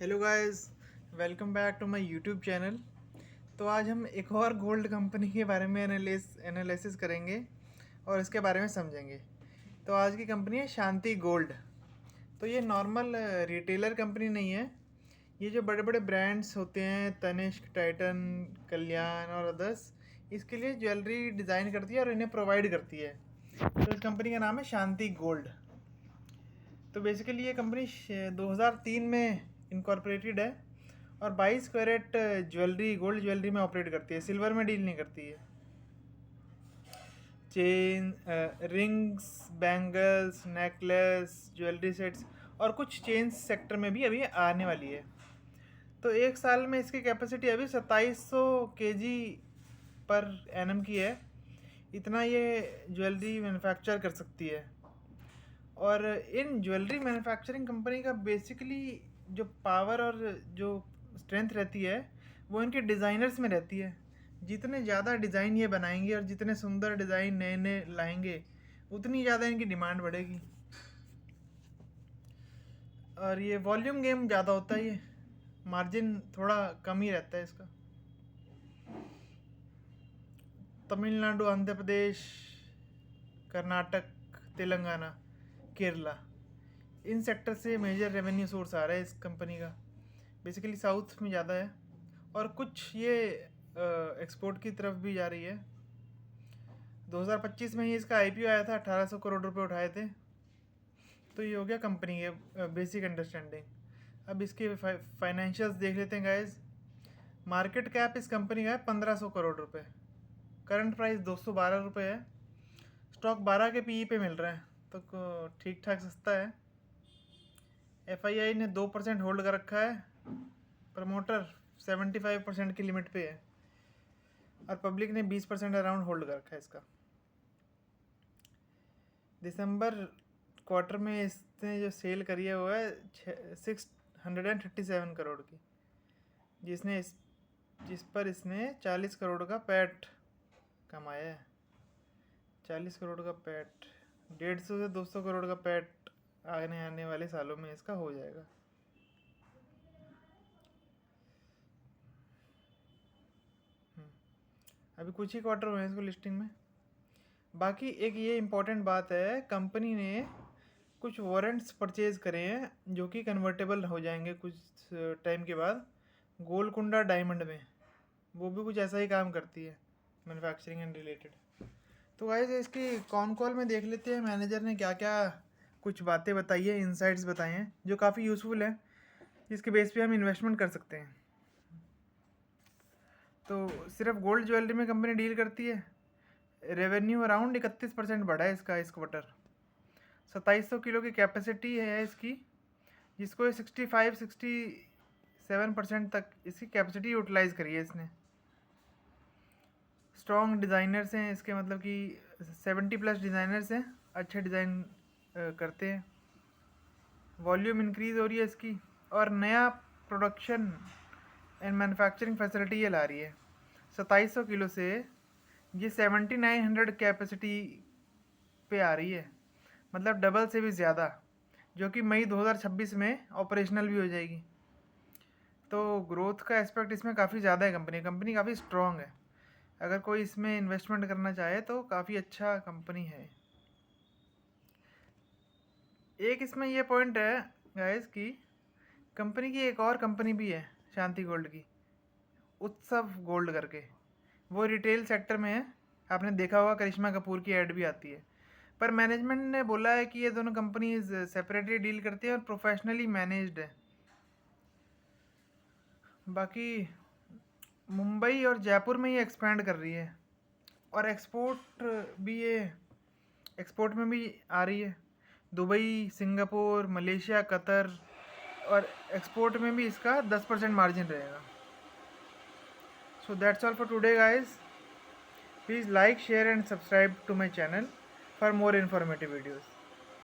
Hello guys, welcome back to my YouTube channel. तो आज हम एक और गोल्ड कंपनी के बारे में एनालिसिस करेंगे और इसके बारे में समझेंगे। तो आज की कंपनी है शांति गोल्ड। तो ये नॉर्मल रिटेलर कंपनी नहीं है। ये जो बड़े बड़े ब्रांड्स होते हैं, तनिष्क, टाइटन, कल्याण और अदर्स, इसके लिए ज्वेलरी डिज़ाइन करती है और इन्हें प्रोवाइड करती है। तो इस कंपनी का नाम है शांति गोल्ड। तो बेसिकली ये कंपनी 2003 में इनकॉर्पोरेटेड है और 22 कैरेट ज्वेलरी, गोल्ड ज्वेलरी में ऑपरेट करती है, सिल्वर में डील नहीं करती है। Chain, rings, bangles, necklace, jewellery sets और कुछ चेन सेक्टर में भी अभी आने वाली है। तो एक साल में इसकी कैपेसिटी अभी 2700 केजी पर एनम की है। इतना ये ज्वेलरी मैन्युफैक्चर कर सकती है। और इन ज्वेलरी मैन्युफैक्चरिंग कंपनी का बेसिकली जो पावर और जो स्ट्रेंथ रहती है वो इनके डिज़ाइनर्स में रहती है। जितने ज़्यादा डिज़ाइन ये बनाएंगे और जितने सुंदर डिज़ाइन नए नए लाएंगे उतनी ज़्यादा इनकी डिमांड बढ़ेगी। और ये वॉल्यूम गेम ज़्यादा होता है, ये मार्जिन थोड़ा कम ही रहता है इसका। तमिलनाडु, आंध्र प्रदेश, कर्नाटक, तेलंगाना, केरला, इन सेक्टर से मेजर रेवेन्यू सोर्स आ रहा है इस कंपनी का। बेसिकली साउथ में ज़्यादा है और कुछ ये एक्सपोर्ट की तरफ भी जा रही है। 2025 में ही इसका आईपीओ आया था, 1800 करोड़ रुपए उठाए थे। तो ये हो गया कंपनी के बेसिक अंडरस्टैंडिंग। अब इसके फाइनेंशियल्स देख लेते हैं गाइज। मार्केट कैप इस कंपनी का है 1500 करोड़ रुपए। करंट प्राइस 212 रुपये है। स्टॉक 12 के पीई पे मिल रहा है, तो ठीक ठाक सस्ता है। एफआईआई ने 2% होल्ड कर रखा है। प्रमोटर 75% की लिमिट पे है और पब्लिक ने 20% अराउंड होल्ड कर रखा है इसका। दिसंबर क्वार्टर में इसने जो सेल करी है वो है 637 करोड़ की, जिस पर इसने 40 करोड़ का पैट कमाया है। 40 करोड़ का पैट, 150 से 200 करोड़ का पैट आने वाले सालों में इसका हो जाएगा। अभी कुछ ही क्वार्टर हुए हैं इसको लिस्टिंग में। बाकी एक ये इम्पोर्टेंट बात है, कंपनी ने कुछ वारंट्स परचेज करे हैं जो कि कन्वर्टेबल हो जाएंगे कुछ टाइम के बाद गोलकुंडा डायमंड में। वो भी कुछ ऐसा ही काम करती है, मैन्युफैक्चरिंग एंड रिलेटेड। तो गाइस इसकी कॉन कॉल में देख लेते हैं मैनेजर ने क्या क्या कुछ बातें बताई है, इनसाइट्स बताए हैं जो काफ़ी यूज़फुल है, जिसके बेस पे हम इन्वेस्टमेंट कर सकते हैं। तो सिर्फ गोल्ड ज्वेलरी में कंपनी डील करती है। रेवेन्यू अराउंड 31% बढ़ा है इसका इस क्वार्टर। 2700 किलो की कैपेसिटी है इसकी, जिसको 65-67% तक इसकी कैपेसिटी यूटिलाइज़ करी है इसने। स्ट्रॉन्ग डिज़ाइनर्स हैं इसके, मतलब कि 70+ डिज़ाइनर्स हैं, अच्छे डिज़ाइन करते हैं। वॉल्यूम इंक्रीज़ हो रही है इसकी और नया प्रोडक्शन एंड मैन्युफैक्चरिंग फैसिलिटी ये ला रही है। 2700 किलो से ये 7900 कैपेसिटी पे आ रही है, मतलब डबल से भी ज़्यादा, जो कि मई 2026 में ऑपरेशनल भी हो जाएगी। तो ग्रोथ का एस्पेक्ट इसमें काफ़ी ज़्यादा है। कंपनी काफ़ी स्ट्रॉन्ग है। अगर कोई इसमें इन्वेस्टमेंट करना चाहे तो काफ़ी अच्छा कंपनी है। एक इसमें ये पॉइंट है गाइस कि कंपनी की एक और कंपनी भी है शांति गोल्ड की, उत्सव गोल्ड करके। वो रिटेल सेक्टर में है। आपने देखा होगा करिश्मा कपूर की ऐड भी आती है। पर मैनेजमेंट ने बोला है कि ये दोनों कंपनीज सेपरेटली डील करती है और प्रोफेशनली मैनेज्ड है। बाकी मुंबई और जयपुर में ये एक्सपैंड कर रही है और एक्सपोर्ट में भी आ रही है। दुबई, सिंगापुर, मलेशिया, कतर, और एक्सपोर्ट में भी इसका 10% मार्जिन रहेगा। So that's all for today guys. Please like, share and subscribe to my channel for more informative videos.